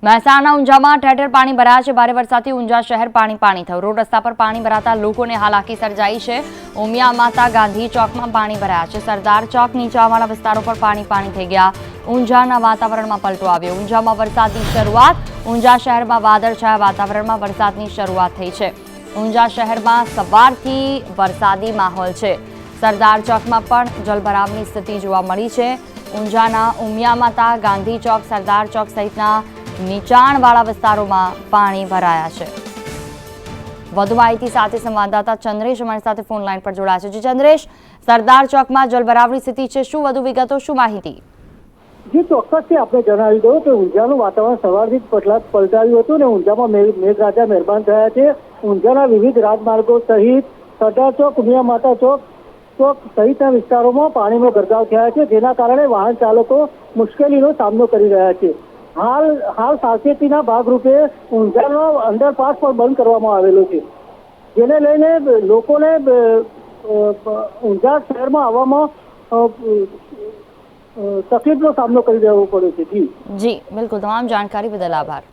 મહેસાણા ઊંઝામાં ઠેર ઠેર પાણી ભરાયા છે। ભારે વરસાદથી ઊંઝા શહેર પાણી થયું। રોડ રસ્તા પર પાણી ભરાતા લોકોને હાલાકી સર્જાઈ છે। ઉમિયા માતા ગાંધી ચોકમાં પાણી ભરાયા છે। સરદાર ચોક નીચાણવાળા વિસ્તારો પર પાણી થઈ ગયા। ઊંઝાના વાતાવરણમાં પલટો આવ્યો। ઊંઝામાં વરસાદની શરૂઆત। ઊંઝા શહેરમાં વાદળછાયા વાતાવરણમાં વરસાદની શરૂઆત થઈ છે। ઊંઝા શહેરમાં સવારથી વરસાદી માહોલ છે। સરદાર ચોકમાં પણ જલભરાવની સ્થિતિ જોવા મળી છે। ઊંઝાના ઉમિયા માતા ગાંધી ચોક સરદાર ચોક સહિતના નીચાણવાળા વિસ્તારોમાં પાણી ભરાયા છે। વધુ માહિતી સાથે સંવાદદાતા ચંદ્રેશ અમારી સાથે ફોન લાઈન પર જોડાયા છે। ચંદ્રેશ, સરદાર ચોકમાં જલભરાવની સ્થિતિ છે, શું વધુ વિગતો, શું માહિતી? જી, ચોક્કસથી આપણે જણાવી દઉં કે ઊંઝાનું વાતાવરણ સવારથી જ પલટાયું હતું ને ઊંઝામાં મેઘરાજા મહેરબાન થયા છે। ઊંઝાના વિવિધ રાજમાર્ગો સહિત સરદાર ચોક, ઉમિયા માતા ચોક સહિતના વિસ્તારોમાં પાણીનો ગરકાવ થયા છે, જેના કારણે વાહન ચાલકો મુશ્કેલીનો સામનો કરી રહ્યા છે। હાલ સાવચેતીના ભાગરૂપે ઊંઝાનો અંડરપાસ પણ બંધ કરવામાં આવેલો છે, જેને લઈને લોકોને ઊંઝા શહેરમાં આવવામાં તકલીફનો સામનો કરી રહેવો પડે છે। જી બિલકુલ, તમામ જાણકારી બદલ આભાર।